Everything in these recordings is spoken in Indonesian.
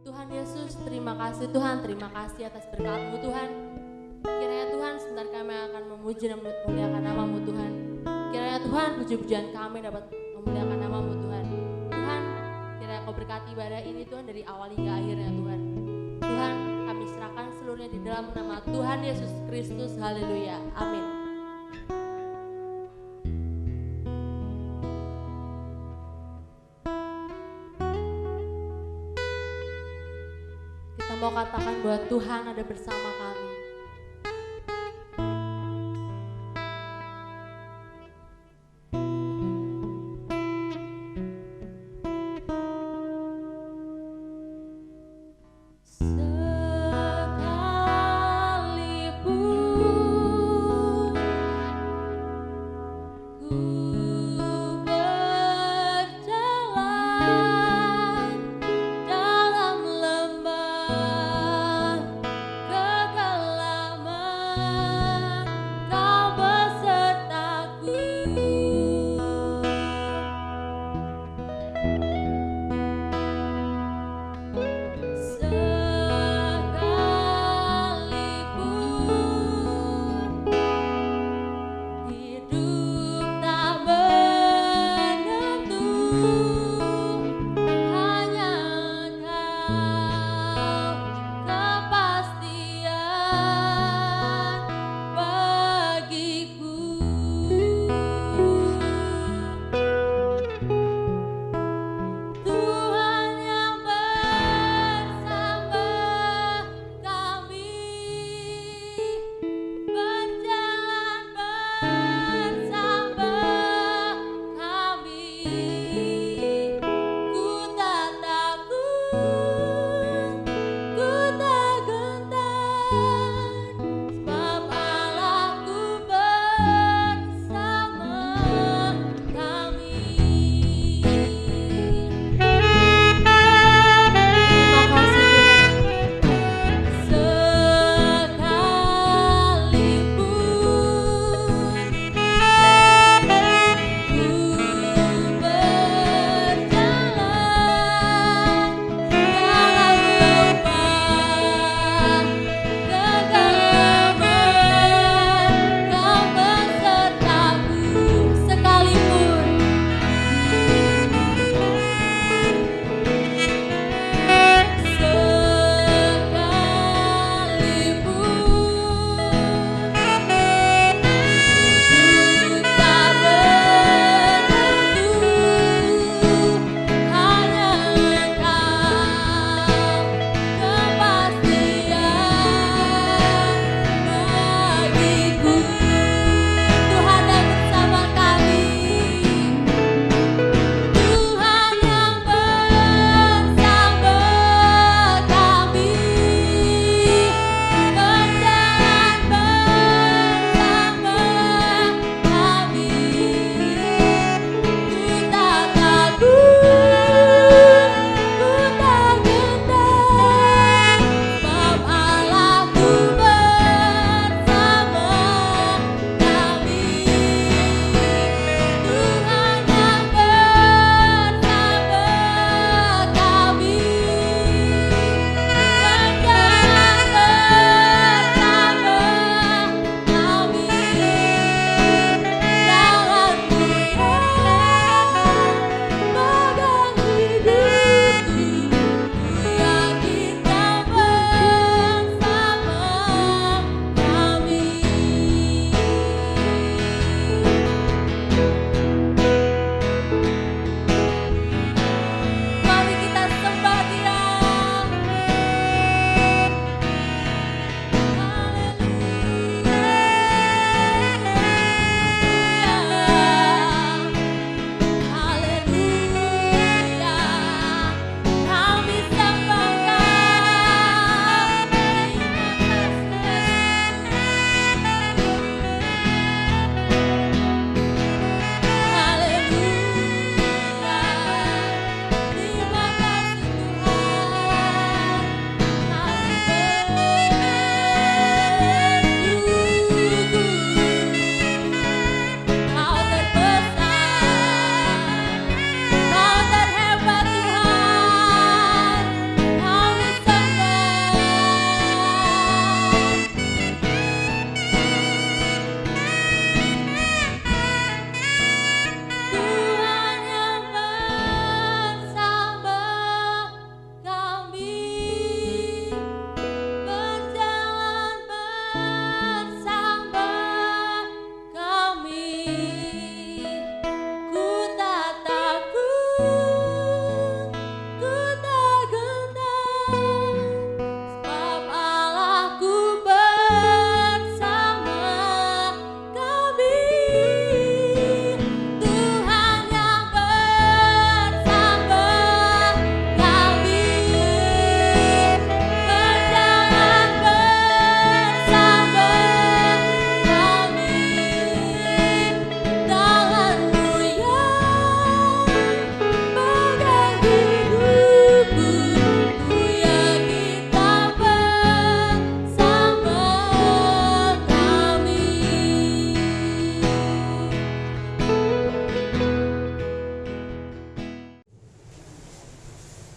Tuhan Yesus, terima kasih Tuhan, terima kasih atas berkat-Mu Tuhan. Kiranya Tuhan sebentar kami akan memuji dan memuliakan nama-Mu Tuhan. Kiranya Tuhan puji-pujian kami dapat memuliakan nama-Mu Tuhan. Tuhan, kiranya Kau berkati ibadah ini Tuhan dari awal hingga akhirnya Tuhan. Tuhan, kami serahkan seluruhnya di dalam nama Tuhan Yesus Kristus. Haleluya. Amin. Kita mau katakan bahwa Tuhan ada bersama kami. Hidup tak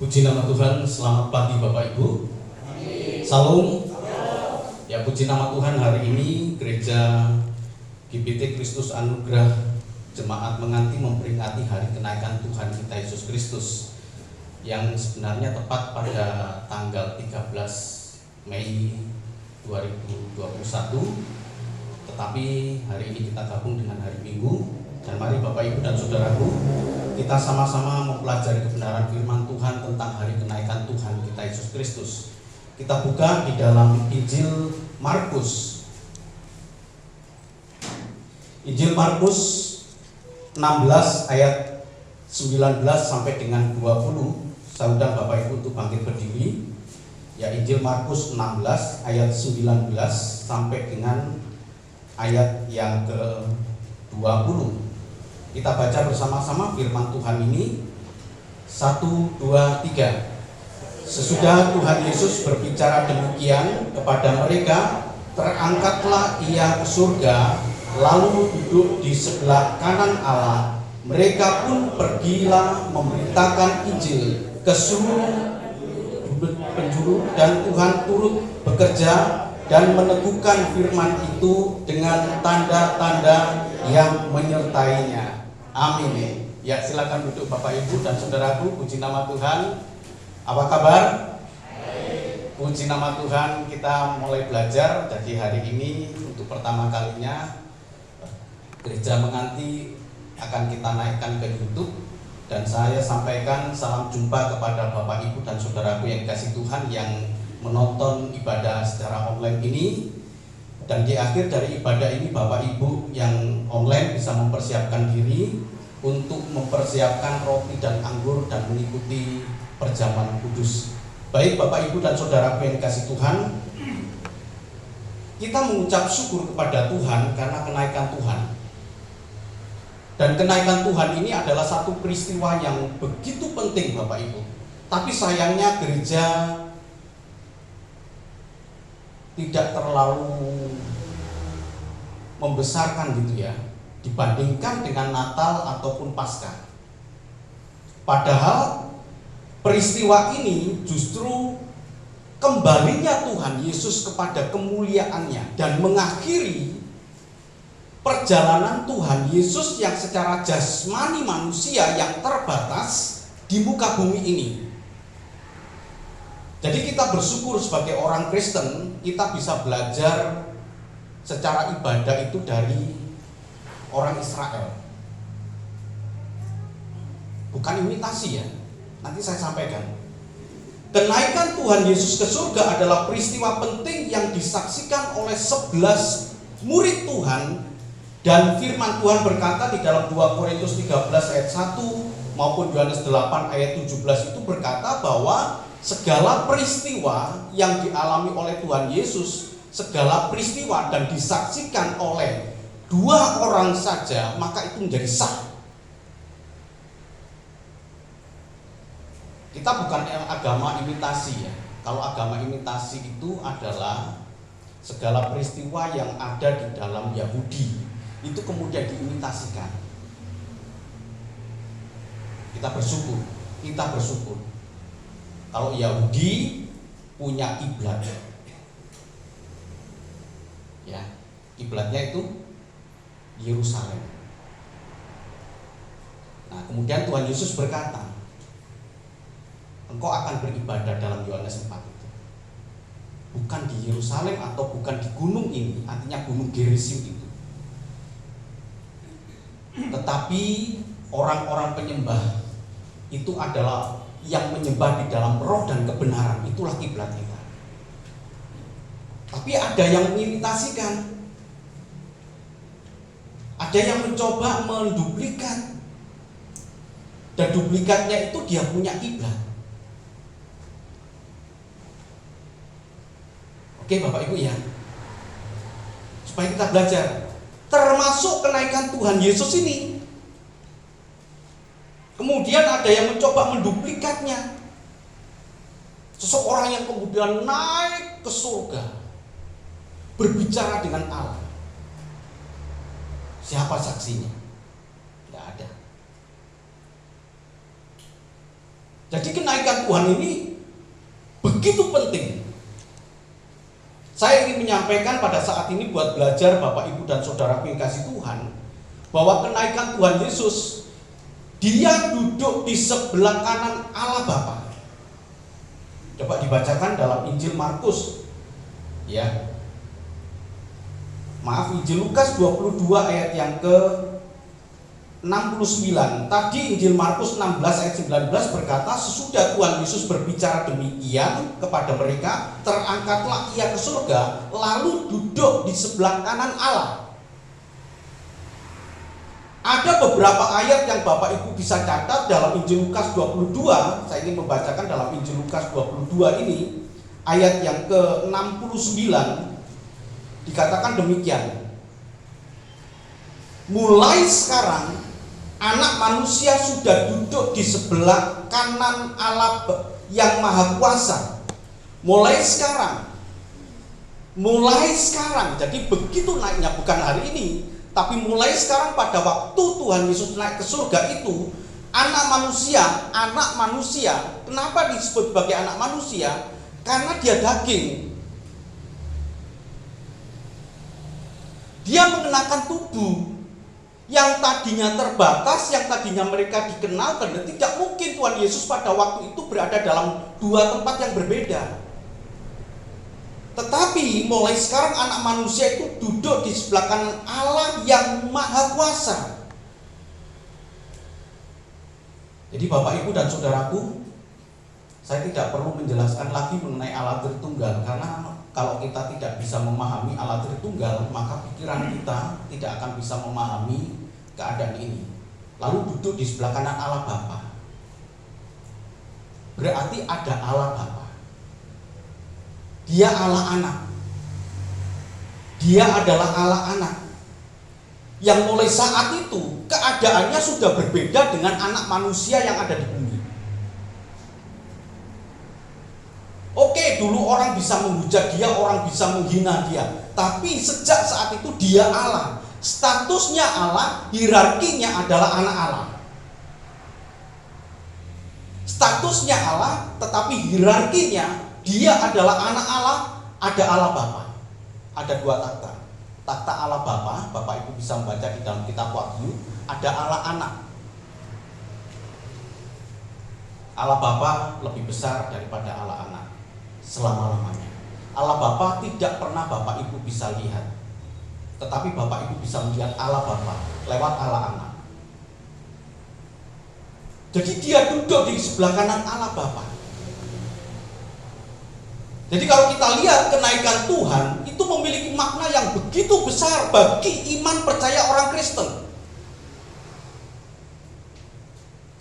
Puji nama Tuhan, selamat pagi Bapak Ibu. Salam. Ya, puji nama Tuhan, hari ini Gereja GBT Kristus Anugerah Jemaat Menganti memperingati hari kenaikan Tuhan kita Yesus Kristus yang sebenarnya tepat pada tanggal 13 Mei 2021. Tetapi hari ini kita gabung dengan hari Minggu. Dan mari Bapak Ibu dan Saudaraku, kita sama-sama mempelajari kebenaran firman Tuhan tentang hari kenaikan Tuhan kita Yesus Kristus. Kita buka di dalam Injil Markus. Injil Markus 16 ayat 19 sampai dengan 20. Saya undang Bapak Ibu untuk bangkit berdiri. Ya, Injil Markus 16 ayat 19 sampai dengan ayat yang ke-20. Kita baca bersama-sama firman Tuhan ini. 1, 2, 3. Sesudah Tuhan Yesus berbicara demikian kepada mereka, terangkatlah ia ke surga, lalu duduk di sebelah kanan Allah. Mereka pun pergilah memberitakan Injil ke seluruh penjuru, dan Tuhan turut bekerja dan meneguhkan firman itu dengan tanda-tanda yang menyertainya. Amin. Ya, silakan duduk Bapak Ibu dan Saudaraku. Puji nama Tuhan. Apa kabar? Puji nama Tuhan, kita mulai belajar. Jadi hari ini untuk pertama kalinya Gereja Menganti akan kita naikkan ke YouTube. Dan saya sampaikan salam jumpa kepada Bapak Ibu dan Saudaraku yang dikasihi Tuhan yang menonton ibadah secara online ini. Dan di akhir dari ibadah ini Bapak Ibu yang online bisa mempersiapkan diri untuk mempersiapkan roti dan anggur dan mengikuti perjamuan kudus. Baik Bapak Ibu dan Saudaraku yang dikasihi Tuhan, kita mengucap syukur kepada Tuhan karena kenaikan Tuhan. Dan kenaikan Tuhan ini adalah satu peristiwa yang begitu penting Bapak Ibu. Tapi sayangnya gereja tidak terlalu membesarkan gitu ya, dibandingkan dengan Natal ataupun Paskah. Padahal peristiwa ini justru kembalinya Tuhan Yesus kepada kemuliaannya dan mengakhiri perjalanan Tuhan Yesus yang secara jasmani manusia yang terbatas di muka bumi ini. Jadi kita bersyukur sebagai orang Kristen, kita bisa belajar secara ibadah itu dari orang Israel. Bukan imitasi ya, nanti saya sampaikan. Kenaikan Tuhan Yesus ke surga adalah peristiwa penting yang disaksikan oleh 11 murid Tuhan. Dan firman Tuhan berkata di dalam 2 Korintus 13 ayat 1 maupun Yohanes 8 ayat 17 itu berkata bahwa segala peristiwa yang dialami oleh Tuhan Yesus, segala peristiwa dan disaksikan oleh 2 orang saja, maka itu menjadi sah. Kita bukan agama imitasi ya. Kalau agama imitasi itu adalah segala peristiwa yang ada di dalam Yahudi itu kemudian diimitasikan. Kita bersyukur. Kalau Yahudi punya kiblat, ya, kiblatnya itu Yerusalem. Nah, kemudian Tuhan Yesus berkata, engkau akan beribadah dalam Yohanes 4 itu, bukan di Yerusalem atau bukan di gunung ini, artinya gunung Gerizim itu, tetapi orang-orang penyembah itu adalah yang menyembah di dalam roh dan kebenaran. Itulah kiblat kita. Tapi ada yang mengimitasikan, ada yang mencoba menduplikat, dan duplikatnya itu dia punya kiblat. Oke Bapak Ibu ya, supaya kita belajar, termasuk kenaikan Tuhan Yesus ini. Kemudian ada yang mencoba menduplikatnya. Seseorang yang kemudian naik ke surga, berbicara dengan Allah. Siapa saksinya? Tidak ada. Jadi kenaikan Tuhan ini begitu penting. Saya ingin menyampaikan pada saat ini buat belajar Bapak Ibu dan Saudaraku yang kasih Tuhan, bahwa kenaikan Tuhan Yesus, Dia duduk di sebelah kanan Allah Bapa. Coba dibacakan dalam Injil Markus, ya. Maaf, Injil Lukas 22 ayat yang ke 69. Tadi Injil Markus 16 ayat 19 berkata, sesudah Tuhan Yesus berbicara demikian kepada mereka, terangkatlah Ia ke surga, lalu duduk di sebelah kanan Allah. Ada beberapa ayat yang Bapak Ibu bisa catat dalam Injil Lukas 22. Saya ingin membacakan dalam Injil Lukas 22 ini, ayat yang ke 69, dikatakan demikian. Mulai sekarang Anak Manusia sudah duduk di sebelah kanan Allah yang Maha Kuasa. Mulai sekarang, jadi begitu naiknya, bukan hari ini, tapi mulai sekarang pada waktu Tuhan Yesus naik ke surga itu, Anak manusia, kenapa disebut sebagai anak manusia? Karena dia daging. Dia mengenakan tubuh yang tadinya terbatas, yang tadinya mereka dikenal, dan tidak mungkin Tuhan Yesus pada waktu itu berada dalam dua tempat yang berbeda. Tetapi mulai sekarang Anak Manusia itu duduk di sebelah kanan Allah yang Maha Kuasa. Jadi Bapak Ibu dan Saudaraku, saya tidak perlu menjelaskan lagi mengenai Allah Tritunggal, karena kalau kita tidak bisa memahami Allah Tritunggal, maka pikiran kita tidak akan bisa memahami keadaan ini. Lalu duduk di sebelah kanan Allah Bapa, berarti ada Allah Bapa. Dia Allah Anak. Dia adalah Allah Anak yang mulai saat itu keadaannya sudah berbeda dengan anak manusia yang ada di bumi. Oke, dulu orang bisa menghujat dia, orang bisa menghina dia, tapi sejak saat itu dia Allah. Statusnya Allah, hierarkinya adalah anak Allah. Statusnya Allah, tetapi hierarkinya dia adalah anak Allah. Ada Allah Bapa. Ada dua takhta. Takhta Allah Bapa, Bapak Ibu bisa membaca di dalam kitab Wahyu. Ada Allah Anak. Allah Bapa lebih besar daripada Allah Anak selama-lamanya. Allah Bapa tidak pernah Bapak Ibu bisa lihat, tetapi Bapak Ibu bisa melihat Allah Bapa lewat Allah Anak. Jadi dia duduk di sebelah kanan Allah Bapa. Jadi kalau kita lihat kenaikan Tuhan itu memiliki makna yang begitu besar bagi iman percaya orang Kristen.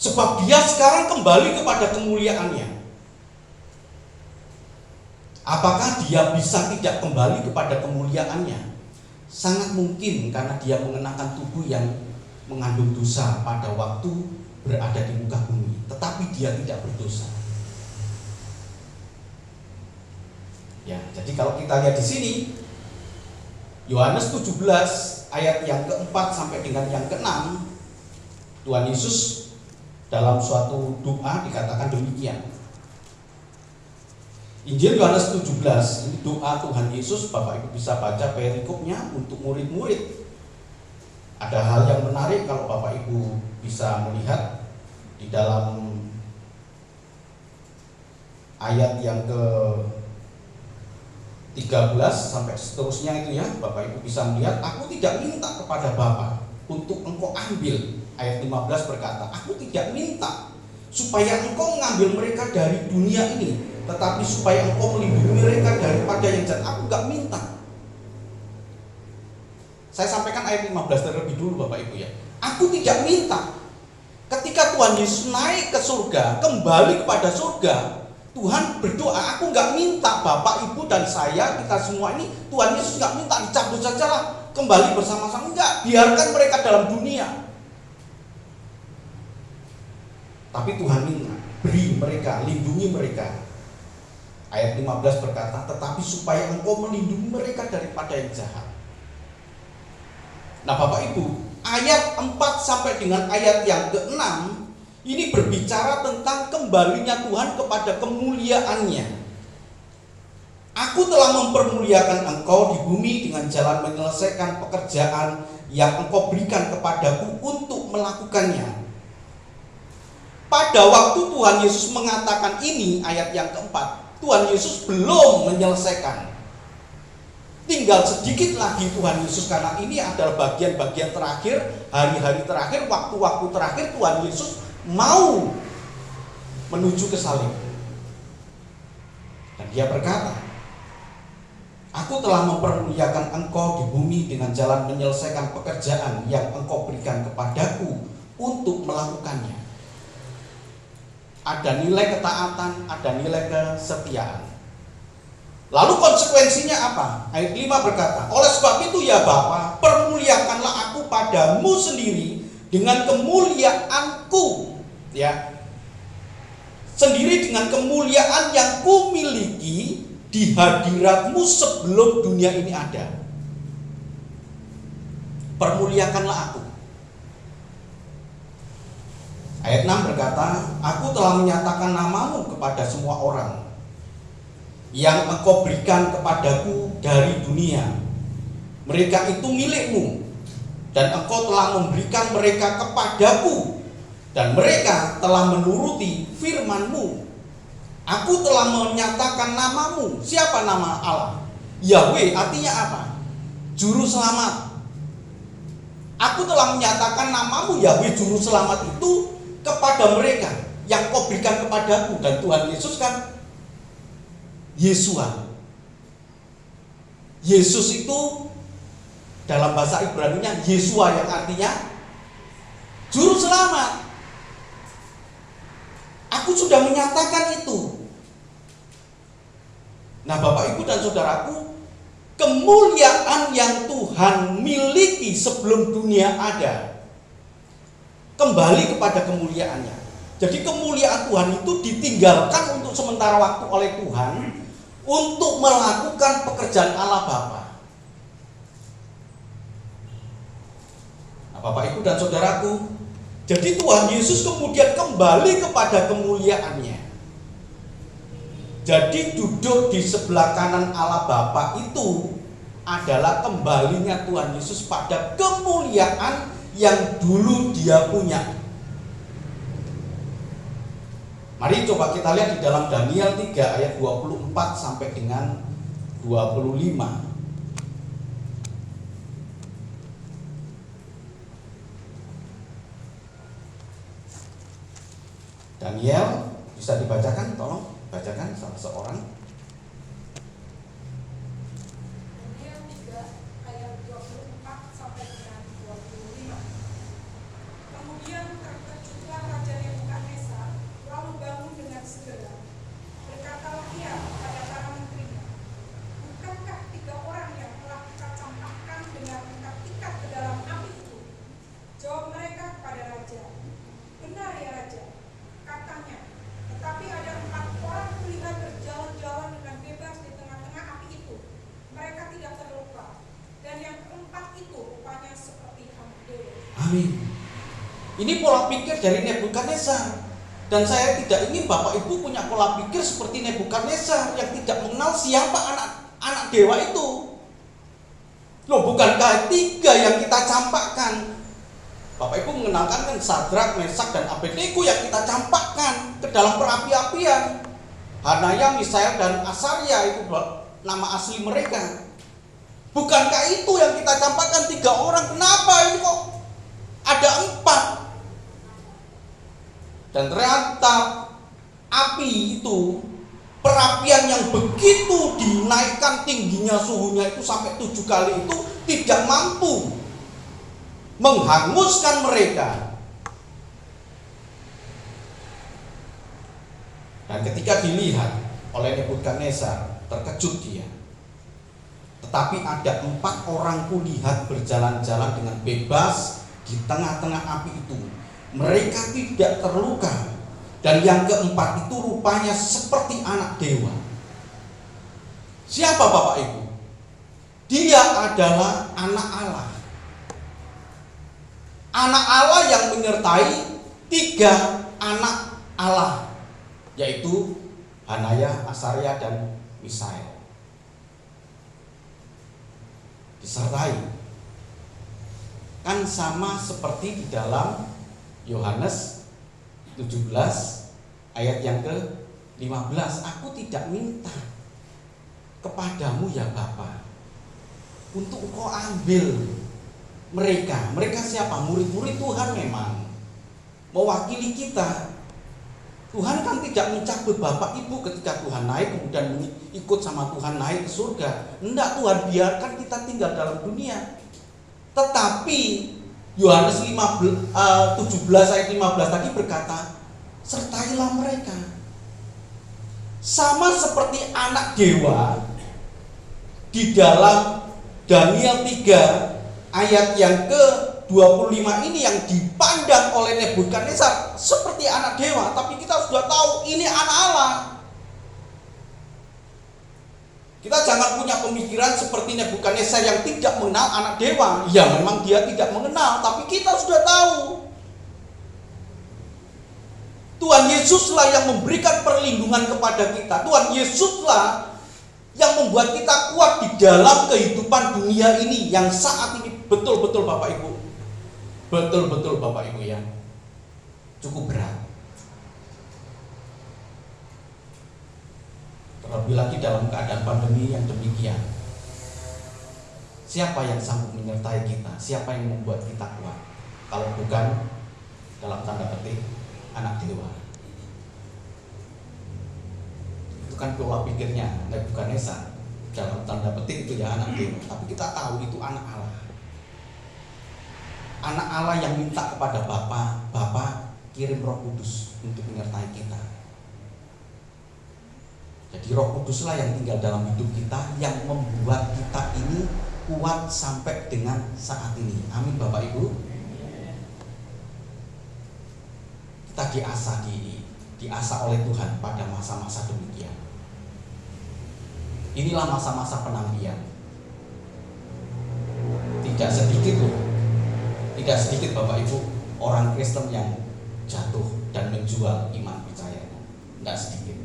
Sebab dia sekarang kembali kepada kemuliaannya. Apakah dia bisa tidak kembali kepada kemuliaannya? Sangat mungkin, karena dia mengenakan tubuh yang mengandung dosa pada waktu berada di muka bumi. Tetapi dia tidak berdosa. Ya, jadi kalau kita lihat di sini, Yohanes 17 ayat yang keempat sampai dengan yang keenam, Tuhan Yesus dalam suatu doa dikatakan demikian. Injil Yohanes 17, ini doa Tuhan Yesus. Bapak Ibu bisa baca perikopnya untuk murid-murid. Ada hal yang menarik kalau Bapak Ibu bisa melihat di dalam ayat yang ke 13 sampai seterusnya itu ya, Bapak Ibu bisa melihat, aku tidak minta kepada Bapa untuk engkau ambil. Ayat 15 berkata, aku tidak minta supaya engkau mengambil mereka dari dunia ini, tetapi supaya engkau melindungi mereka daripada yang jahat. Aku gak minta. Saya sampaikan ayat 15 terlebih dulu Bapak Ibu ya. Aku tidak minta. Ketika Tuhan Yesus naik ke surga, kembali kepada surga, Tuhan berdoa, aku gak minta Bapak Ibu dan saya, kita semua ini, Tuhan Yesus gak minta dicabut sajalah, kembali bersama-sama. Enggak, biarkan mereka dalam dunia. Tapi Tuhan minta, beri mereka, lindungi mereka. Ayat 15 berkata, tetapi supaya engkau melindungi mereka daripada yang jahat. Nah Bapak Ibu, ayat 4 sampai dengan ayat yang ke-6 Ini berbicara tentang kembalinya Tuhan kepada kemuliaannya. Aku telah mempermuliakan engkau di bumi dengan jalan menyelesaikan pekerjaan yang engkau berikan kepadaku untuk melakukannya. Pada waktu Tuhan Yesus mengatakan ini, ayat yang keempat, Tuhan Yesus belum menyelesaikan. Tinggal sedikit lagi Tuhan Yesus, karena ini adalah bagian-bagian terakhir, hari-hari terakhir, waktu-waktu terakhir Tuhan Yesus mau menuju ke salib. Dan dia berkata, aku telah mempermuliakan engkau di bumi dengan jalan menyelesaikan pekerjaan yang engkau berikan kepadaku untuk melakukannya. Ada nilai ketaatan, ada nilai kesetiaan. Lalu konsekuensinya apa? Ayat 5 berkata, oleh sebab itu ya Bapa, permuliakanlah aku padamu sendiri dengan kemuliaanku, ya. Sendiri dengan kemuliaan yang kumiliki di hadiratmu sebelum dunia ini ada. Permuliakanlah aku. Ayat 6 berkata, aku telah menyatakan namamu kepada semua orang yang engkau berikan kepadaku dari dunia. Mereka itu milikmu, dan engkau telah memberikan mereka kepadaku, dan mereka telah menuruti firman-Mu. Aku telah menyatakan namamu. Siapa nama Allah? Yahweh, artinya apa? Juru selamat. Aku telah menyatakan namamu Yahweh juru selamat itu kepada mereka yang kau berikan kepadaku. Dan Tuhan Yesus kan Yesua. Yesus itu dalam bahasa Ibrani-nya Yesua, yang artinya juru selamat. Aku sudah menyatakan itu. Nah, Bapak Ibu dan Saudaraku, kemuliaan yang Tuhan miliki sebelum dunia ada kembali kepada kemuliaannya. Jadi kemuliaan Tuhan itu ditinggalkan untuk sementara waktu oleh Tuhan untuk melakukan pekerjaan Allah Bapa. Nah, Bapak Ibu dan Saudaraku, jadi Tuhan Yesus kemudian kembali kepada kemuliaannya. Jadi duduk di sebelah kanan Allah Bapa itu adalah kembalinya Tuhan Yesus pada kemuliaan yang dulu dia punya. Mari coba kita lihat di dalam Daniel 3 ayat 24 sampai dengan 25. Daniel, bisa dibacakan? Tolong bacakan salah seorang. Daniel 3 ayat 24 sampai dengan 25. Kemudian terkejutlah Raja Nebukadnezar, lalu bangun dengan segera. Berkatalah ia kepada para menterinya, bukankah 3 orang yang telah kita campakkan dengan ikat ke dalam api itu? Jawab mereka kepada Raja, benar ya Raja, katanya. Tetapi ada 4 orang kulihat berjalan-jalan dengan bebas di tengah-tengah api itu. Mereka tidak terluka. Dan yang keempat itu rupanya seperti anak dewa. Amin. Ini pola pikir dari Nebukadnezar. Dan saya tidak ingin Bapak Ibu punya pola pikir seperti Nebukadnezar yang tidak mengenal siapa anak dewa itu. Loh, bukankah 3 yang kita campakkan? Bapak Ibu mengenalkan kan Sadrak, Mesak, dan Abednego yang kita campakkan ke dalam perapi-apian. Hanaya, Misael, dan Asaria itu nama asli mereka. Bukankah itu yang kita campakkan 3 orang? Kenapa ini kok ada 4? Dan ternyata api itu, perapian yang begitu dinaikkan tingginya suhunya itu sampai 7 kali itu tidak mampu menghanguskan mereka. Dan ketika dilihat oleh Nebukadnezar, terkejut dia. Tetapi ada 4 orang kulihat berjalan-jalan dengan bebas di tengah-tengah api itu. Mereka tidak terluka. Dan yang keempat itu rupanya seperti anak dewa. Siapa Bapak Ibu? Dia adalah anak Allah. Anak Allah yang menyertai 3 anak Allah, yaitu Hanaya, Asaria, dan Misael. Disertai. Kan sama seperti di dalam Yohanes 17 ayat yang ke-15. Aku tidak minta kepadamu ya Bapa untuk engkau ambil mereka. Mereka siapa? Murid-murid Tuhan memang. Mewakili kita. Tuhan kan tidak mencabut Bapak Ibu ketika Tuhan naik kemudian ikut sama Tuhan naik ke surga. Enggak, Tuhan biarkan kita tinggal dalam dunia. Tetapi Yohanes 17 ayat 15 tadi berkata, sertailah mereka. Sama seperti anak dewa di dalam Daniel 3 ayat yang ke-25 ini yang dipandang oleh Nebukadnezar seperti anak dewa, tapi kita sudah tahu ini anak Allah. Kita jangan punya pemikiran seperti Nebukadnezar yang tidak mengenal anak dewa. Ya memang dia tidak mengenal, tapi kita sudah tahu Tuhan Yesuslah yang memberikan perlindungan kepada kita. Tuhan Yesuslah yang membuat kita kuat di dalam kehidupan dunia ini yang saat ini betul-betul Bapak Ibu. Betul-betul Bapak Ibu ya. Cukup berat. Terlebih lagi dalam keadaan pandemi yang demikian. Siapa yang sanggup menyertai kita? Siapa yang membuat kita kuat? Kalau bukan dalam tanda petik anak dewa. Itu kan pola pikirnya Nebukadnezar. Dalam tanda petik itu ya anak dewa. Tapi kita tahu itu anak Allah. Anak Allah yang minta kepada Bapa kirim Roh Kudus untuk menyertai kita. Jadi Roh Kuduslah yang tinggal dalam hidup kita yang membuat kita ini kuat sampai dengan saat ini. Amin Bapak Ibu. Kita diasah oleh Tuhan pada masa-masa demikian. Inilah masa-masa penantian. Tidak sedikit Bapak Ibu orang Kristen yang jatuh dan menjual iman percayanya. Tidak sedikit.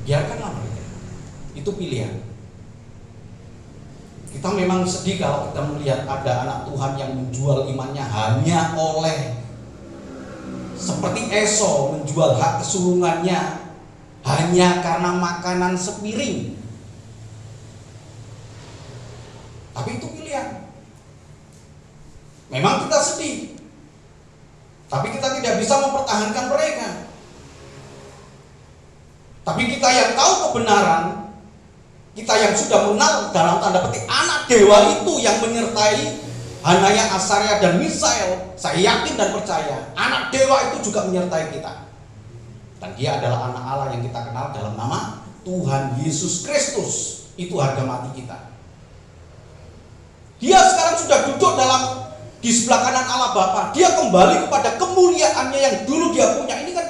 Biarkanlah mereka. Itu pilihan. Kita memang sedih kalau kita melihat ada anak Tuhan yang menjual imannya hanya oleh seperti Esau menjual hak kesulungannya hanya karena makanan sepiring. Tapi itu pilihan. Memang kita sedih, tapi kita tidak bisa mempertahankan mereka. Tapi kita yang tahu kebenaran, kita yang sudah mengenal dalam tanda petik anak dewa itu yang menyertai Hanaya, Asaria, dan Misael, saya yakin dan percaya anak dewa itu juga menyertai kita. Dan dia adalah anak Allah yang kita kenal dalam nama Tuhan Yesus Kristus. Itu harga mati kita. Dia sekarang sudah duduk di sebelah kanan Allah Bapa. Dia kembali kepada kemuliaannya yang dulu dia punya. Ini kan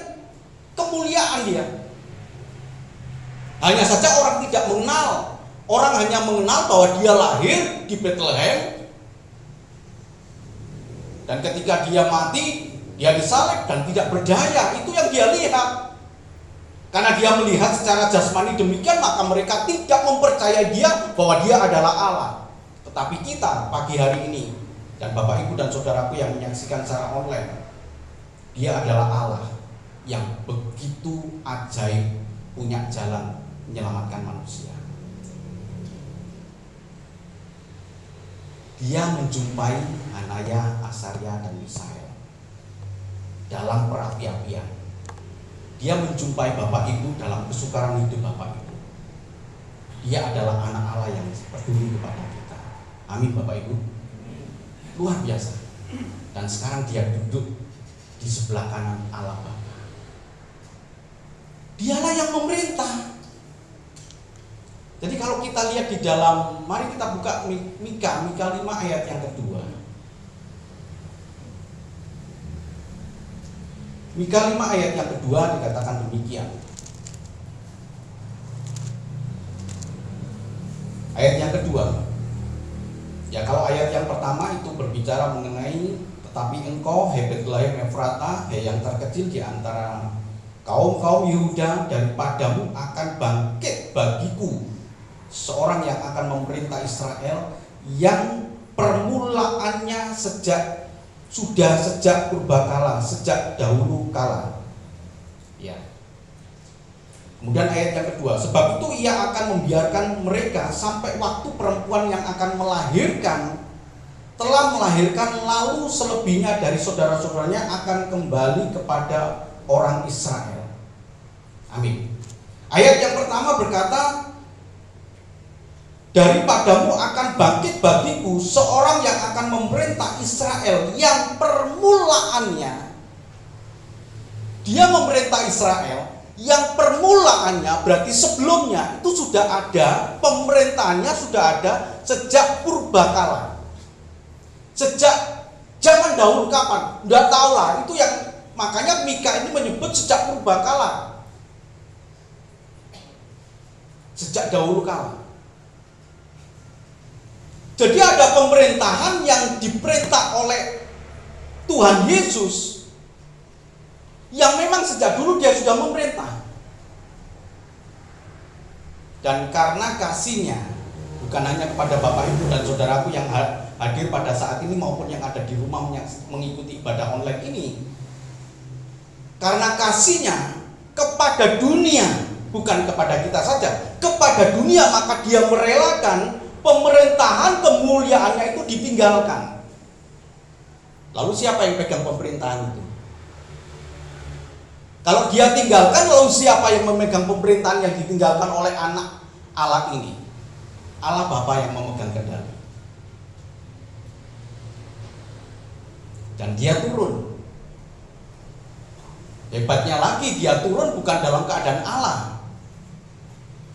kemuliaan dia. Hanya saja orang tidak mengenal. Orang hanya mengenal bahwa dia lahir di Bethlehem. Dan ketika dia mati, dia disalib dan tidak berdaya. Itu yang dia lihat. Karena dia melihat secara jasmani demikian, maka mereka tidak mempercayai dia bahwa dia adalah Allah. Tetapi kita pagi hari ini, dan Bapak Ibu dan Saudaraku yang menyaksikan secara online, dia adalah Allah yang begitu ajaib, punya jalan menyelamatkan manusia. Dia menjumpai Hanaya, Asaria, dan Misael dalam perapi-apian. Dia menjumpai Bapak Ibu dalam kesukaran hidup Bapak Ibu. Dia adalah anak Allah yang peduli kepada kita. Amin Bapak Ibu. Luar biasa. Dan sekarang dia duduk di sebelah kanan Allah Bapa. Dialah yang memerintah. Jadi kalau kita lihat di dalam, mari kita buka Mika 5 ayat yang kedua. Mika 5 ayat yang kedua dikatakan demikian. Ayat yang kedua. Ya kalau ayat yang pertama itu berbicara mengenai Tetapi engkau, hai Betlehem Efrata, hai yang terkecil di antara kaum-kaum Yehuda, daripadamu akan bangkit bagiku seorang yang akan memerintah Israel, yang permulaannya sejak purbakala, sejak dahulu kala. Ya. Kemudian ayat yang kedua, sebab itu ia akan membiarkan mereka sampai waktu perempuan yang akan melahirkan telah melahirkan, lalu selebihnya dari saudara-saudaranya akan kembali kepada orang Israel. Amin. Ayat yang pertama berkata, daripadamu akan bangkit bagiku seorang yang akan memerintah Israel, yang permulaannya, dia memerintah Israel, yang permulaannya berarti sebelumnya itu sudah ada, pemerintahannya sudah ada sejak purbakala, sejak zaman dahulu kapan, udah tahu lah. Itu yang makanya Mika ini menyebut sejak purbakala, sejak dahulu kala. Jadi ada pemerintahan yang diperintah oleh Tuhan Yesus, yang memang sejak dulu dia sudah memerintah. Dan karena kasihnya, bukan hanya kepada Bapak Ibu dan saudaraku yang hadir pada saat ini maupun yang ada di rumah mengikuti ibadah online ini, karena kasihnya kepada dunia, bukan kepada kita saja, kepada dunia, maka dia merelakan pemerintahan kemuliaannya itu ditinggalkan. Lalu siapa yang pegang pemerintahan itu? Kalau dia tinggalkan, lalu siapa yang memegang pemerintahan yang ditinggalkan oleh anak Allah ini? Allah Bapa yang memegang kendali. Dan dia turun. Hebatnya lagi, dia turun bukan dalam keadaan Allah.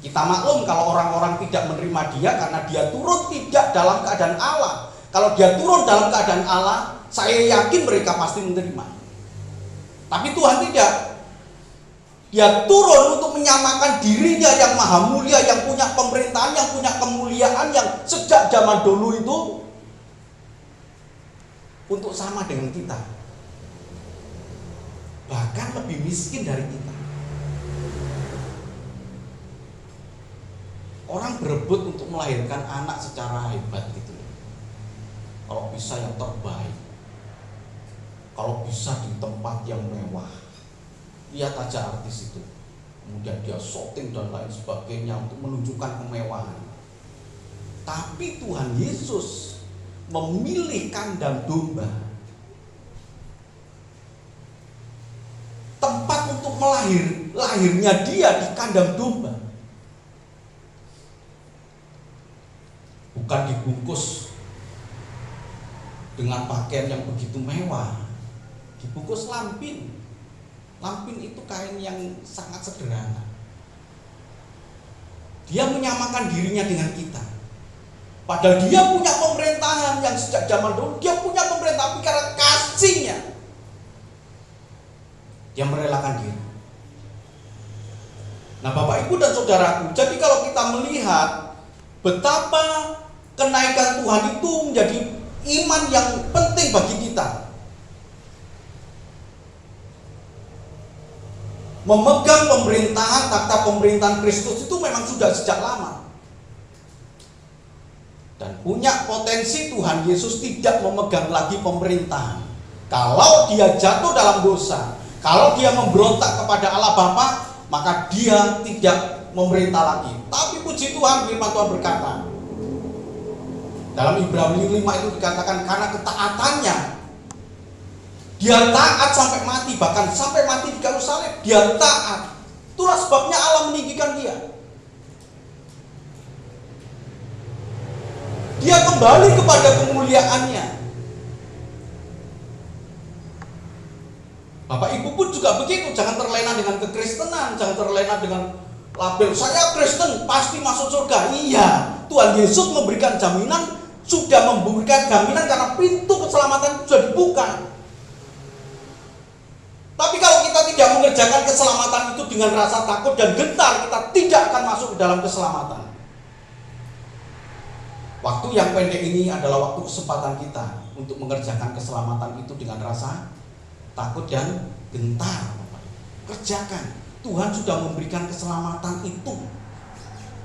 Kita maklum kalau orang-orang tidak menerima dia karena dia turun tidak dalam keadaan Allah. Kalau dia turun dalam keadaan Allah, saya yakin mereka pasti menerima. Tapi Tuhan tidak. Dia turun untuk menyamakan dirinya yang maha mulia, yang punya pemerintahan, yang punya kemuliaan, yang sejak zaman dulu itu, untuk sama dengan kita, bahkan lebih miskin dari kita. Orang berebut untuk melahirkan anak secara hebat gitu. Kalau bisa yang terbaik, kalau bisa di tempat yang mewah. Lihat aja artis itu, kemudian dia syuting dan lain sebagainya untuk menunjukkan kemewahan. Tapi Tuhan Yesus memilih kandang domba, tempat untuk lahirnya dia di kandang domba, bukan dibungkus dengan pakaian yang begitu mewah, dibungkus lampin. Lampin itu kain yang sangat sederhana. Dia menyamakan dirinya dengan kita. Padahal dia punya pemerintahan yang sejak zaman dulu, dia punya pemerintahan, tapi karena kasihnya dia merelakan diri. Nah Bapak Ibu dan saudaraku, jadi kalau kita melihat betapa kenaikan Tuhan itu menjadi iman yang penting bagi kita. Memegang pemerintahan, takhta pemerintahan Kristus itu memang sudah sejak lama. Dan punya potensi Tuhan Yesus tidak memegang lagi pemerintahan. Kalau dia jatuh dalam dosa, kalau dia memberontak kepada Allah Bapa, maka dia tidak memerintah lagi. Tapi puji Tuhan, firman Tuhan berkata, dalam Ibrani 5 itu dikatakan karena ketaatannya, dia taat sampai mati, bahkan sampai mati di kayu salib, dia taat. Itulah sebabnya Allah meninggikan dia. Dia kembali kepada kemuliaannya. Bapak Ibu pun juga begitu, jangan terlena dengan kekristenan, jangan terlena dengan label saya Kristen pasti masuk surga. Iya, Tuhan Yesus memberikan jaminan, sudah memberikan jaminan karena pintu keselamatan sudah dibuka. Tapi kalau kita tidak mengerjakan keselamatan itu dengan rasa takut dan gentar, kita tidak akan masuk ke dalam keselamatan. Waktu yang pendek ini adalah waktu kesempatan kita untuk mengerjakan keselamatan itu dengan rasa takut dan gentar. Kerjakan. Tuhan sudah memberikan keselamatan itu.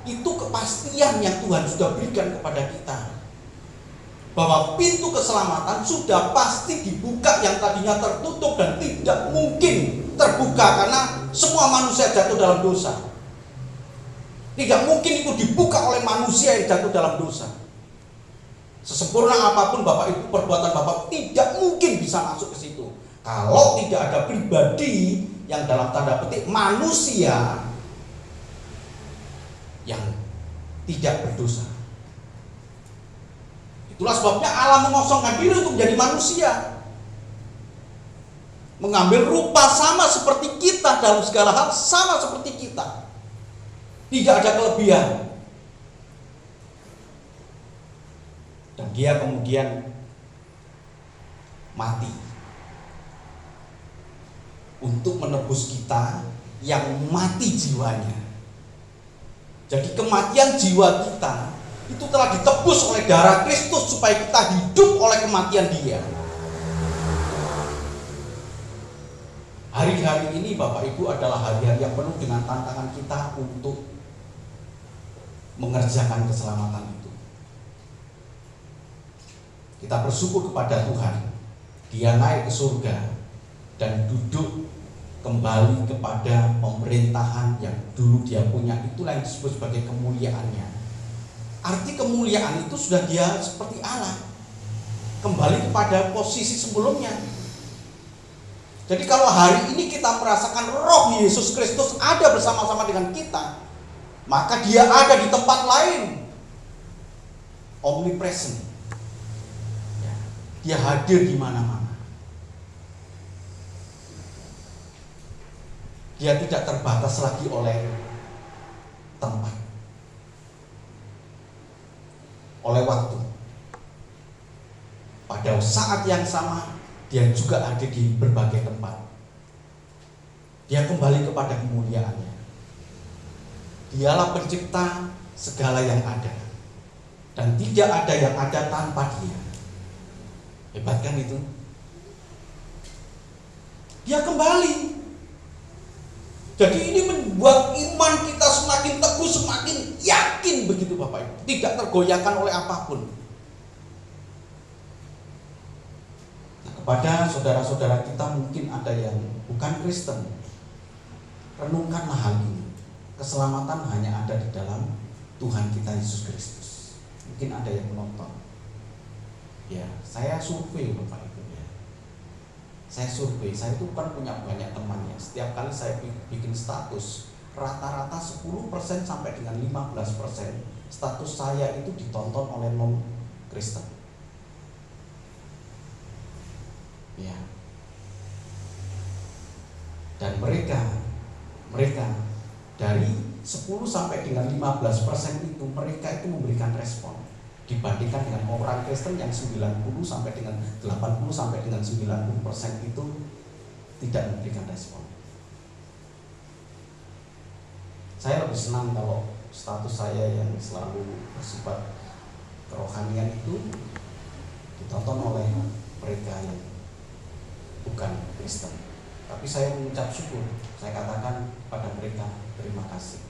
Itu kepastian yang Tuhan sudah berikan kepada kita, bahwa pintu keselamatan sudah pasti dibuka, yang tadinya tertutup dan tidak mungkin terbuka karena semua manusia jatuh dalam dosa. Tidak mungkin itu dibuka oleh manusia yang jatuh dalam dosa. Sesempurna apapun Bapak Ibu, perbuatan Bapak tidak mungkin bisa masuk ke situ kalau tidak ada pribadi yang dalam tanda petik manusia yang tidak berdosa. Itulah sebabnya Allah mengosongkan diri untuk menjadi manusia, mengambil rupa sama seperti kita, dalam segala hal sama seperti kita, tidak ada kelebihan. Dan dia kemudian mati untuk menebus kita yang mati jiwanya. Jadi kematian jiwa kita itu telah ditebus oleh darah Kristus supaya kita hidup oleh kematian Dia. Hari-hari ini Bapak Ibu adalah hari-hari yang penuh dengan tantangan kita untuk mengerjakan keselamatan itu. Kita bersyukur kepada Tuhan, Dia naik ke surga dan duduk kembali kepada pemerintahan yang dulu Dia punya. Itulah yang disebut sebagai kemuliaannya. Arti kemuliaan itu sudah Dia seperti Allah, kembali kepada posisi sebelumnya. Jadi kalau hari ini kita merasakan roh Yesus Kristus ada bersama-sama dengan kita, maka Dia ada di tempat lain, omnipresent. Dia hadir di mana-mana. Dia tidak terbatas lagi oleh tempat, oleh waktu. Pada saat yang sama, Dia juga ada di berbagai tempat. Dia kembali kepada kemuliaannya. Dialah pencipta segala yang ada, dan tidak ada yang ada tanpa Dia. Hebat kan itu? Dia kembali. Jadi ini membuat iman kita semakin teguh, semakin yakin begitu Bapak Ibu. Tidak tergoyahkan oleh apapun. Nah, kepada saudara-saudara kita mungkin ada yang bukan Kristen, renungkanlah hal ini. Keselamatan hanya ada di dalam Tuhan kita Yesus Kristus. Mungkin ada yang menonton. Ya, saya survei Bapak Ibu ya. Saya survei, saya itu kan punya banyak teman ya. Setiap kali saya bikin status, rata-rata 10% sampai dengan 15% status saya itu ditonton oleh non-Kristen. Ya. Dan mereka dari 10 sampai dengan 15% itu mereka itu memberikan respon, dibandingkan dengan orang Kristen yang 90 sampai dengan 80 sampai dengan 90% itu tidak memberikan respon. Saya lebih senang kalau status saya yang selalu bersifat kerohanian itu ditonton oleh mereka yang bukan Kristen. Tapi saya mengucap syukur, saya katakan pada mereka terima kasih.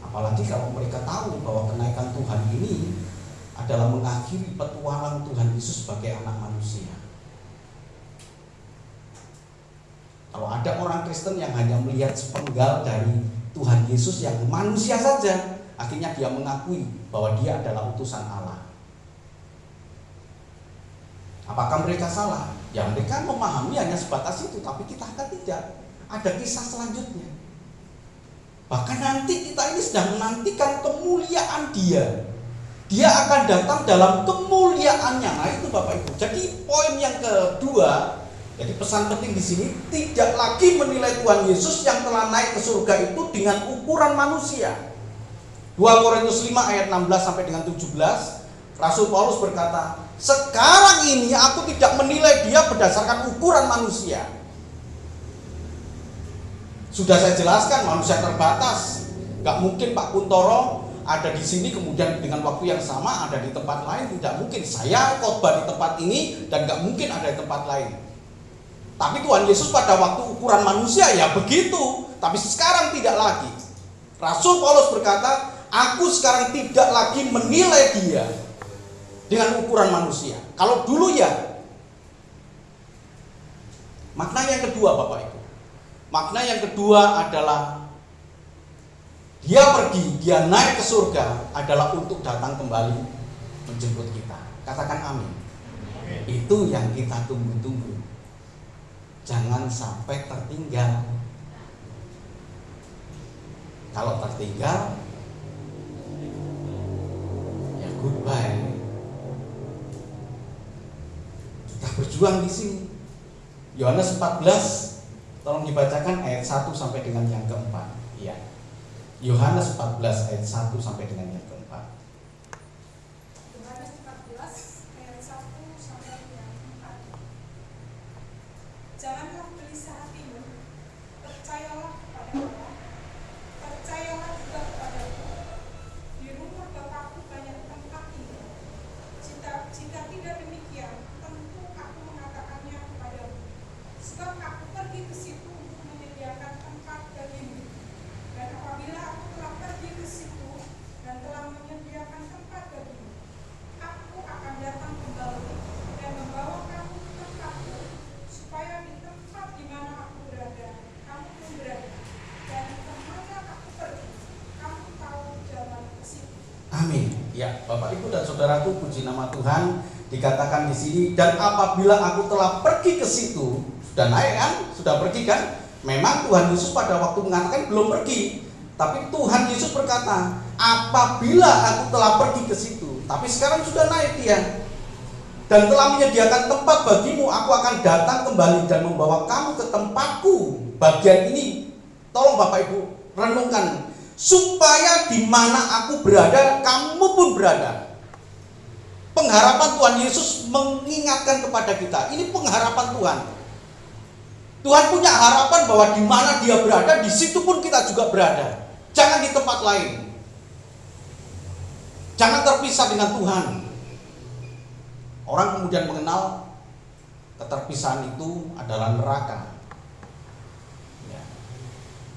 Apalagi kalau mereka tahu bahwa kenaikan Tuhan ini adalah mengakhiri petualang Tuhan Yesus sebagai anak manusia. Kalau ada orang Kristen yang hanya melihat sepenggal dari Tuhan Yesus yang manusia saja, akhirnya dia mengakui bahwa dia adalah utusan Allah. Apakah mereka salah? Ya mereka memahami hanya sebatas itu, tapi kita kan tidak. Ada kisah selanjutnya. Bahkan nanti kita ini sedang menantikan kemuliaan Dia. Dia akan datang dalam kemuliaannya. Nah itu Bapak Ibu. Jadi poin yang kedua, jadi pesan penting di sini, tidak lagi menilai Tuhan Yesus yang telah naik ke surga itu dengan ukuran manusia. 2 Korintus 5 ayat 16 sampai dengan 17, Rasul Paulus berkata, sekarang ini aku tidak menilai Dia berdasarkan ukuran manusia. Sudah saya jelaskan, manusia terbatas. Gak mungkin Pak Kuntoro ada di sini kemudian dengan waktu yang sama ada di tempat lain, tidak mungkin. Saya khotbah di tempat ini dan nggak mungkin ada di tempat lain. Tapi Tuhan Yesus pada waktu ukuran manusia ya begitu, tapi sekarang tidak lagi. Rasul Paulus berkata, aku sekarang tidak lagi menilai dia dengan ukuran manusia. Kalau dulu ya. Makna yang kedua Bapak Ibu, makna yang kedua adalah dia pergi, dia naik ke surga adalah untuk datang kembali menjemput kita. Katakan amin. Itu yang kita tunggu-tunggu. Jangan sampai tertinggal. Kalau tertinggal, ya goodbye. Kita berjuang di sini. Yohanes 14, tolong dibacakan ayat 1 sampai dengan yang keempat. Iya. Yohanes 14 ayat 1 sampai dengan yang keempat. Yohanes 14 ayat 1 sampai dengan 4. Janganlah gelisah hatimu, percayalah kepada Allah, percayalah juga kepadaku. Di rumah Bapakku banyak tempat tinggal. Jika tidak demikian, tentu aku mengatakannya kepadamu. Sebab aku pergi ke situ untuk menyediakan tempat bagimu. Dan apabila aku telah pergi ke situ dan telah menyediakan tempat bagimu, aku akan datang kembali dan membawa kamu ke tempatku, supaya di tempat di mana aku berada, kamu pun berada. Dan kemana aku pergi, kamu tahu jalan ke situ. Amin. Ya, Bapak Ibu dan Saudaraku, puji nama Tuhan. Dikatakan di sini, dan apabila aku telah pergi ke situ, sudah naik kan, sudah pergi kan? Memang Tuhan Yesus pada waktu mengatakan belum pergi, tapi Tuhan Yesus berkata, apabila aku telah pergi ke situ, tapi sekarang sudah naik dia, dan telah menyediakan tempat bagimu, aku akan datang kembali dan membawa kamu ke tempatku. Bagian ini, tolong Bapak Ibu renungkan, supaya di mana aku berada, kamu pun berada. Pengharapan Tuhan Yesus mengingatkan kepada kita, ini pengharapan Tuhan. Tuhan punya harapan bahwa di mana dia berada, di situ pun kita juga berada. Jangan di tempat lain. Jangan terpisah dengan Tuhan. Orang kemudian mengenal keterpisahan itu adalah neraka. Ya.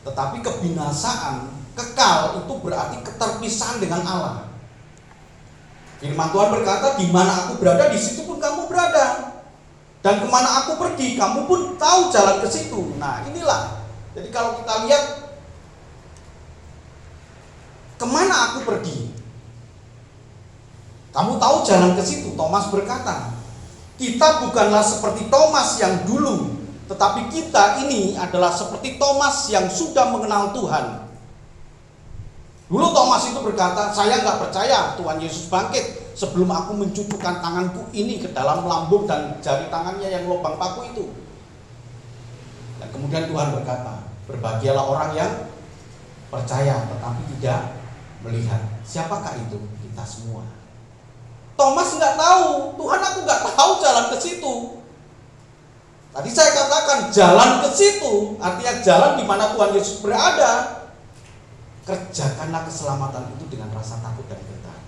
Tetapi kebinasaan, kekal itu berarti keterpisahan dengan Allah. Firman Tuhan berkata, di mana aku berada, di situ pun kamu berada. Dan kemana aku pergi, kamu pun tahu jalan ke situ. Nah inilah. Jadi kalau kita lihat, kemana aku pergi, kamu tahu jalan ke situ. Thomas berkata, kita bukanlah seperti Thomas yang dulu, tetapi kita ini adalah seperti Thomas yang sudah mengenal Tuhan. Dulu Thomas itu berkata, saya nggak percaya Tuhan Yesus bangkit sebelum aku mencucukkan tanganku ini ke dalam lambung dan jari tangannya yang lubang paku itu. Dan kemudian Tuhan berkata, berbahagialah orang yang percaya tetapi tidak melihat. Siapakah itu? Kita semua. Thomas nggak tahu, Tuhan aku nggak tahu jalan ke situ. Tadi saya katakan jalan ke situ, artinya jalan di mana Tuhan Yesus berada. Kerjakanlah keselamatan itu dengan rasa takut dan gentar.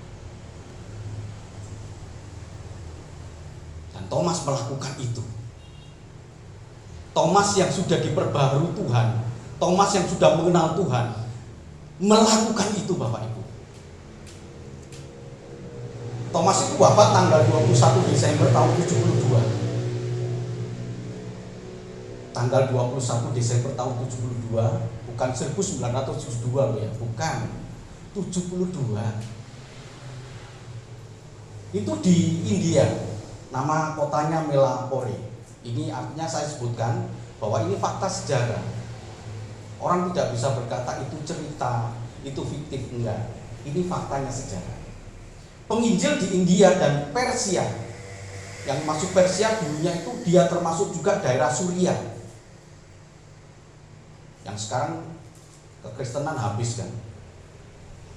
Dan Thomas melakukan itu. Thomas yang sudah diperbaharui Tuhan, Thomas yang sudah mengenal Tuhan, melakukan itu Bapak Ibu. Thomas itu wafat tanggal 21 Desember tahun 72. Tanggal 21 Desember tahun 72. Bukan 1972 loh ya, bukan 72. Itu di India, nama kotanya Melapore. Ini artinya saya sebutkan bahwa ini fakta sejarah. Orang tidak bisa berkata itu cerita, itu fiktif, enggak. Ini faktanya sejarah. Penginjil di India dan Persia, yang masuk Persia dulunya itu dia termasuk juga daerah Suriah. Yang sekarang kekristenan habis kan.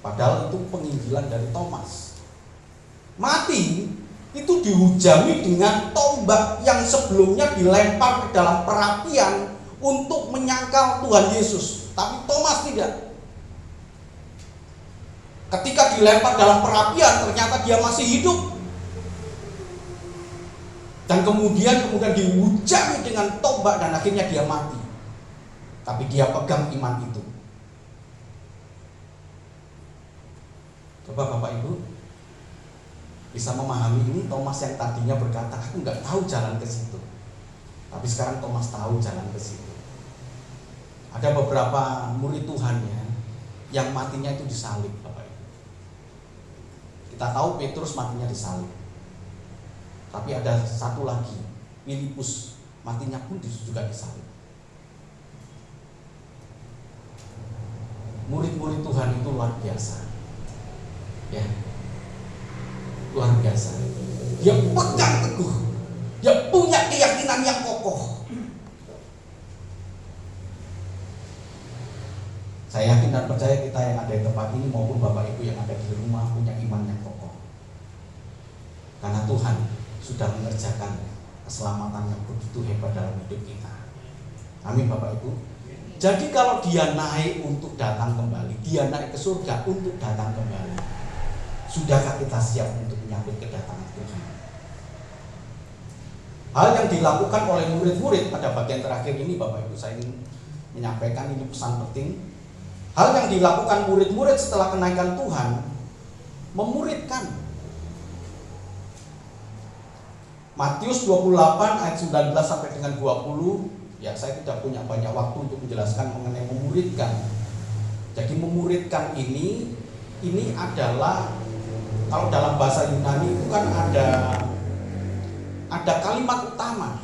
Padahal itu penginjilan dari Thomas. Mati itu dihujami dengan tombak yang sebelumnya dilempar ke dalam perapian untuk menyangkal Tuhan Yesus. Tapi Thomas tidak. Ketika dilempar dalam perapian, ternyata dia masih hidup. Dan kemudian dihujani dengan tombak dan akhirnya dia mati. Tapi dia pegang iman itu. Coba Bapak Ibu bisa memahami ini. Thomas yang tadinya berkata, aku nggak tahu jalan ke situ. Tapi sekarang Thomas tahu jalan ke situ. Ada beberapa murid Tuhan ya, yang matinya itu disalib, Bapak Ibu. Kita tahu Petrus matinya disalib. Tapi ada satu lagi, Filipus, matinya pun juga disalib. Murid-murid Tuhan itu luar biasa. Ya. Luar biasa. Dia pegang teguh. Dia punya keyakinan yang kokoh. Saya yakin dan percaya kita yang ada di tempat ini maupun Bapak Ibu yang ada di rumah punya iman yang kokoh. Karena Tuhan sudah mengerjakan keselamatan yang begitu hebat dalam hidup kita. Amin Bapak Ibu. Jadi kalau dia naik untuk datang kembali, dia naik ke surga untuk datang kembali, sudahkah kita siap untuk menyambut kedatangan Tuhan? Hal yang dilakukan oleh murid-murid pada bagian terakhir ini, Bapak Ibu, saya ingin menyampaikan ini pesan penting. Hal yang dilakukan murid-murid setelah kenaikan Tuhan, memuridkan. Matius 28 ayat 19 sampai dengan 20, ya saya tidak punya banyak waktu untuk menjelaskan mengenai memuridkan. Jadi memuridkan ini adalah, kalau dalam bahasa Yunani itu kan ada kalimat utama.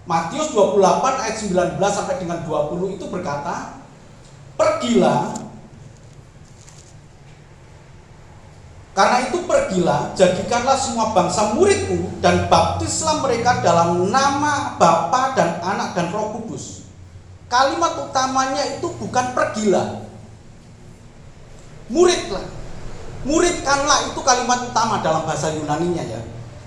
Matius 28 ayat 19 sampai dengan 20 itu berkata, pergilah. Karena itu pergilah, jadikanlah semua bangsa muridku dan baptislah mereka dalam nama Bapa dan Anak dan Roh Kudus. Kalimat utamanya itu bukan pergilah, muridlah. Muridkanlah itu kalimat utama dalam bahasa Yunaninya ya.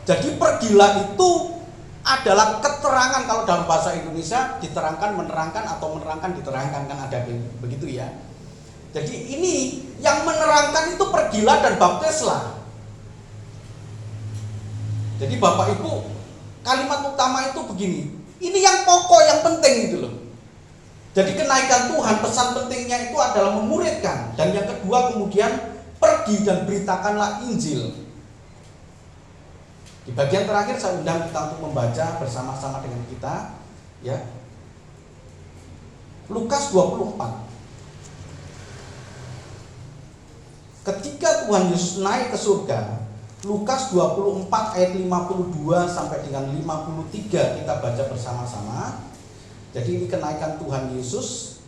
Jadi pergilah itu adalah keterangan, kalau dalam bahasa Indonesia diterangkan, menerangkan, atau menerangkan, diterangkan, kan ada begitu ya. Jadi ini yang menerangkan itu pergilah dan baptislah. Jadi Bapak Ibu, kalimat utama itu begini. Ini yang pokok, yang penting gitu loh. Jadi kenaikan Tuhan, pesan pentingnya itu adalah memuridkan. Dan yang kedua kemudian pergi dan beritakanlah Injil. Di bagian terakhir saya undang kita untuk membaca bersama-sama dengan kita ya. Lukas 24. Ketika Tuhan Yesus naik ke surga, Lukas 24 ayat 52 sampai dengan 53 kita baca bersama-sama. Jadi ini kenaikan Tuhan Yesus,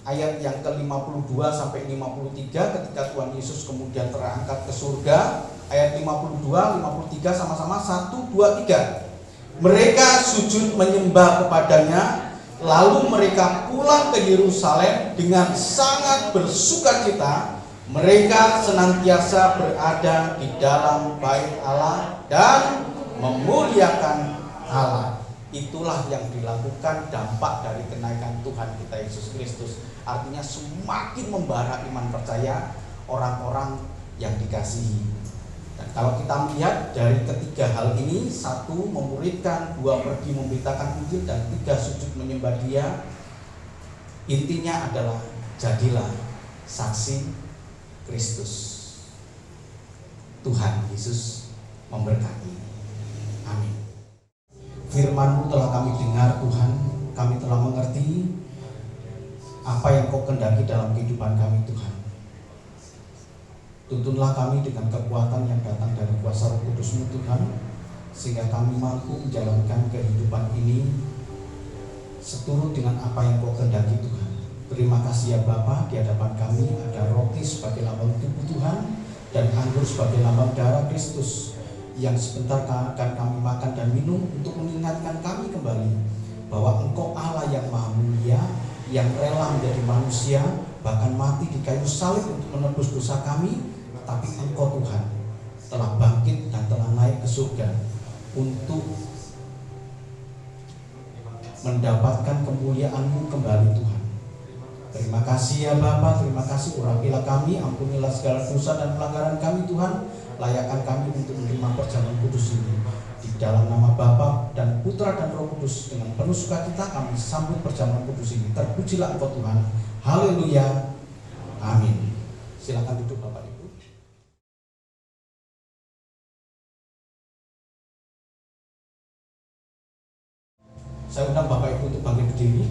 ayat yang ke-52 sampai 53, ketika Tuhan Yesus kemudian terangkat ke surga. Ayat 52, 53 sama-sama, 1, 2, 3. Mereka sujud menyembah kepadanya, lalu mereka pulang ke Yerusalem dengan sangat bersukacita. Mereka senantiasa berada di dalam bait Allah dan memuliakan Allah. Itulah yang dilakukan dampak dari kenaikan Tuhan kita Yesus Kristus. Artinya semakin membara iman percaya orang-orang yang dikasihi. Dan kalau kita melihat dari ketiga hal ini, 1 memuridkan, 2 pergi memberitakan Injil, dan 3 sujud menyembah Dia, intinya adalah jadilah saksi Kristus. Tuhan Yesus memberkati. Amin. Firman-Mu telah kami dengar Tuhan, kami telah mengerti apa yang Kau kehendaki dalam kehidupan kami Tuhan. Tuntunlah kami dengan kekuatan yang datang dari kuasa Roh Kudus-Mu Tuhan, sehingga kami mampu menjalankan kehidupan ini seturut dengan apa yang Kau kehendaki Tuhan. Terima kasih ya Bapa, di hadapan kami ada roti sebagai lambang tubuh Tuhan dan anggur sebagai lambang darah Kristus yang sebentar akan kami makan dan minum untuk mengingatkan kami kembali bahwa Engkau Allah yang maha mulia, yang rela menjadi manusia, bahkan mati di kayu salib untuk menebus dosa kami. Tapi Engkau Tuhan telah bangkit dan telah naik ke surga untuk mendapatkan kemuliaan-Mu kembali Tuhan. Terima kasih ya Bapa, terima kasih, urapilah kami, ampunilah segala dosa dan pelanggaran kami Tuhan. Layakkan kami untuk menerima perjamuan kudus ini. Di dalam nama Bapa dan Putra dan Roh Kudus, dengan penuh sukacita kami sambut perjamuan kudus ini. Terpujilah Engkau Tuhan. Haleluya. Amin. Silakan duduk Bapak Ibu. Saya undang Bapak Ibu untuk bangkit berdiri.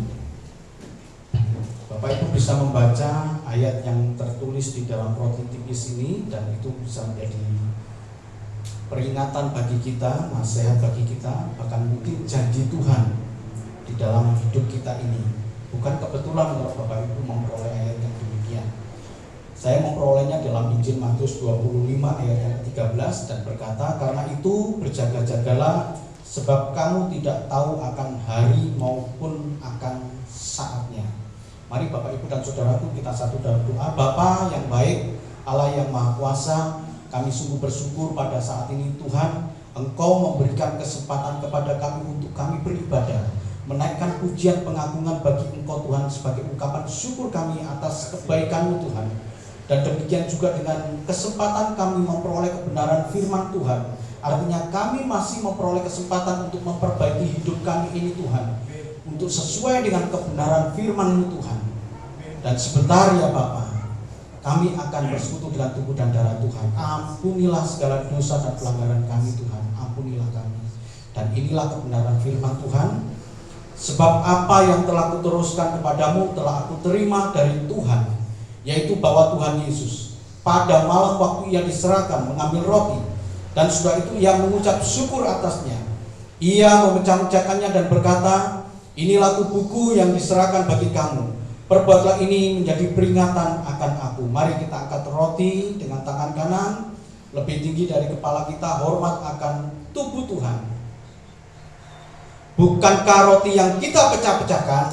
Bapak Ibu bisa membaca ayat yang tertulis di dalam roti tipis ini, dan itu bisa menjadi peringatan bagi kita, nasihat bagi kita, bahkan mungkin janji Tuhan di dalam hidup kita ini. Bukan kebetulan kalau Bapak Ibu memperoleh ayat yang demikian. Saya memperolehnya dalam Injil Matius 25 ayat yang 13 dan berkata, karena itu berjaga-jagalah, sebab kamu tidak tahu akan hari maupun akan saatnya. Mari Bapak Ibu dan Saudaraku, kita satu dalam doa. Bapa yang baik, Allah yang Maha Kuasa, kami sungguh bersyukur pada saat ini Tuhan, Engkau memberikan kesempatan kepada kami untuk kami beribadah, menaikkan pujian pengagungan bagi Engkau Tuhan sebagai ungkapan syukur kami atas kebaikan-Mu Tuhan. Dan demikian juga dengan kesempatan kami memperoleh kebenaran firman Tuhan. Artinya kami masih memperoleh kesempatan untuk memperbaiki hidup kami ini Tuhan, untuk sesuai dengan kebenaran firman-Mu Tuhan. Dan sebentar ya Bapa, kami akan bersekutu dengan tubuh dan darah Tuhan. Ampunilah segala dosa dan pelanggaran kami Tuhan, ampunilah kami. Dan inilah kebenaran firman Tuhan. Sebab apa yang telah kuteruskan kepadamu telah aku terima dari Tuhan, yaitu bahwa Tuhan Yesus pada malam waktu Ia diserahkan mengambil roti, dan sudah itu Ia mengucap syukur atasnya. Ia memecah-mecahkannya dan berkata, inilah tubuhku yang diserahkan bagi kamu. Perbuatlah ini menjadi peringatan akan aku. Mari kita angkat roti dengan tangan kanan lebih tinggi dari kepala kita, hormat akan tubuh Tuhan. Bukankah roti yang kita pecah-pecahkan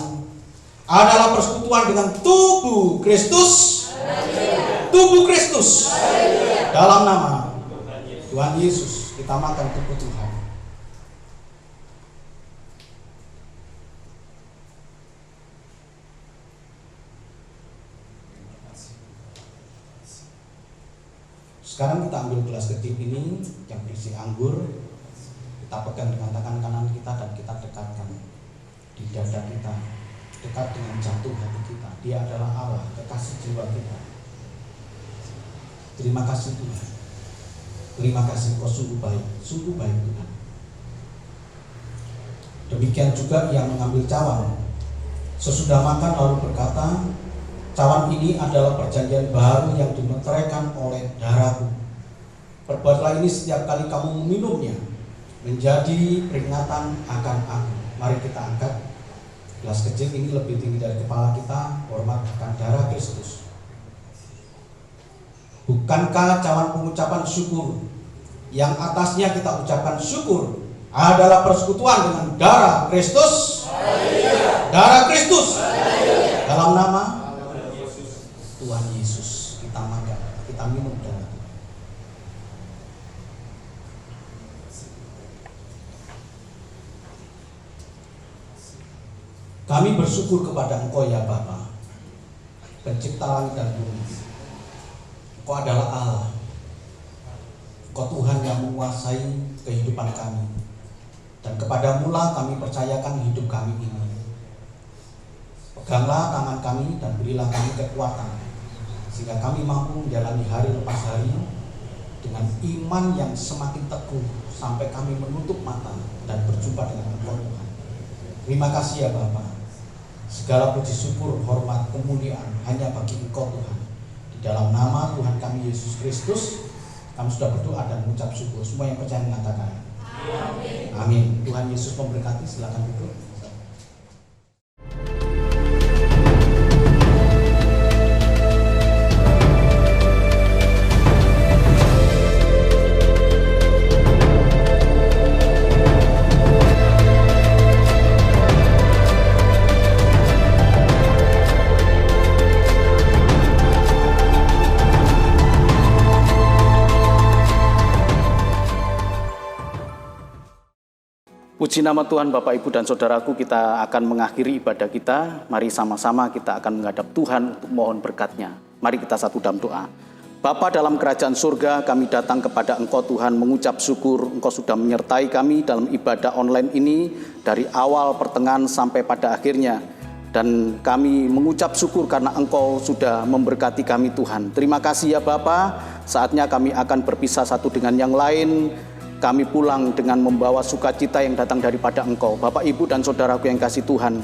adalah persekutuan dengan tubuh Kristus? Tubuh Kristus. Dalam nama Tuhan Yesus kita makan tubuh Tuhan. Sekarang kita ambil gelas kecil ini yang berisi anggur, kita pegang dengan tangan kanan kita dan kita dekatkan di dada kita, dekat dengan jantung hati kita. Dia adalah Allah, kekasih jiwa kita. Terima kasih Tuhan. Terima kasih, Kau sungguh baik Tuhan. Demikian juga Ia mengambil cawan. Sesudah makan lalu berkata, cawan ini adalah perjanjian baru yang dimeteraikan oleh darahku. Perbuatlah ini setiap kali kamu meminumnya, menjadi peringatan akan aku. Mari kita angkat gelas kecil ini lebih tinggi dari kepala kita, hormat akan darah Kristus. Bukankah cawan pengucapan syukur yang atasnya kita ucapkan syukur adalah persekutuan dengan darah Kristus? Darah Kristus. Dalam nama Tuhan Yesus kita makan, kita minum darah Tuhan. Kami bersyukur kepada Engkau ya Bapa, Pencipta langit dan bumi. Engkau adalah Allah. Engkau Tuhan yang menguasai kehidupan kami. Dan kepadamu-lah kami percayakan hidup kami ini. Peganglah tangan kami dan berilah kami kekuatan, sehingga kami mampu menjalani hari lepas hari dengan iman yang semakin teguh sampai kami menutup mata dan berjumpa dengan Engkau Tuhan. Terima kasih ya Bapa. Segala puji syukur, hormat, kemuliaan hanya bagi Engkau Tuhan. Di dalam nama Tuhan kami Yesus Kristus, kami sudah berdoa dan mengucap syukur. Semua yang percaya mengatakan amin. Amin. Tuhan Yesus memberkati. Silakan duduk. Puji nama Tuhan, Bapak, Ibu, dan Saudaraku, kita akan mengakhiri ibadah kita. Mari sama-sama kita akan menghadap Tuhan untuk mohon berkat-Nya. Mari kita satu dalam doa. Bapa dalam kerajaan surga, kami datang kepada Engkau Tuhan mengucap syukur Engkau sudah menyertai kami dalam ibadah online ini dari awal, pertengahan, sampai pada akhirnya. Dan kami mengucap syukur karena Engkau sudah memberkati kami Tuhan. Terima kasih ya Bapa. Saatnya kami akan berpisah satu dengan yang lain. Kami pulang dengan membawa sukacita yang datang daripada Engkau. Bapak, Ibu, dan Saudaraku yang kasih Tuhan,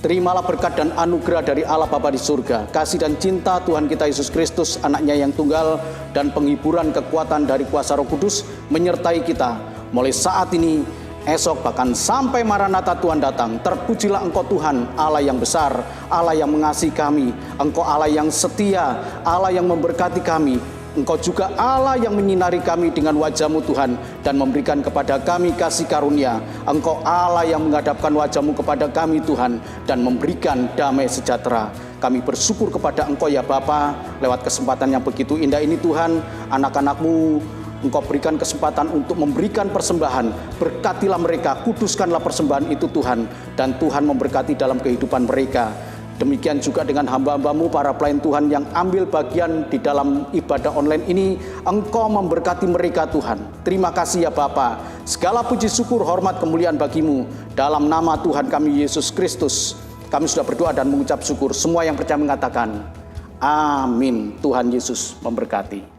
terimalah berkat dan anugerah dari Allah Bapa di surga. Kasih dan cinta Tuhan kita Yesus Kristus, anaknya yang tunggal, dan penghiburan kekuatan dari kuasa Roh Kudus menyertai kita. Mulai saat ini, esok, bahkan sampai Maranatha Tuhan datang. Terpujilah Engkau Tuhan, Allah yang besar, Allah yang mengasihi kami. Engkau Allah yang setia, Allah yang memberkati kami. Engkau juga Allah yang menyinari kami dengan wajah-Mu Tuhan dan memberikan kepada kami kasih karunia. Engkau Allah yang menghadapkan wajah-Mu kepada kami Tuhan dan memberikan damai sejahtera. Kami bersyukur kepada Engkau ya Bapa, lewat kesempatan yang begitu indah ini Tuhan, anak-anak-Mu Engkau berikan kesempatan untuk memberikan persembahan. Berkatilah mereka, kuduskanlah persembahan itu Tuhan, dan Tuhan memberkati dalam kehidupan mereka. Demikian juga dengan hamba-hamba-Mu, para pelayan Tuhan yang ambil bagian di dalam ibadah online ini. Engkau memberkati mereka Tuhan. Terima kasih ya Bapa. Segala puji syukur, hormat, kemuliaan bagi-Mu. Dalam nama Tuhan kami Yesus Kristus, kami sudah berdoa dan mengucap syukur. Semua yang percaya mengatakan, amin. Tuhan Yesus memberkati.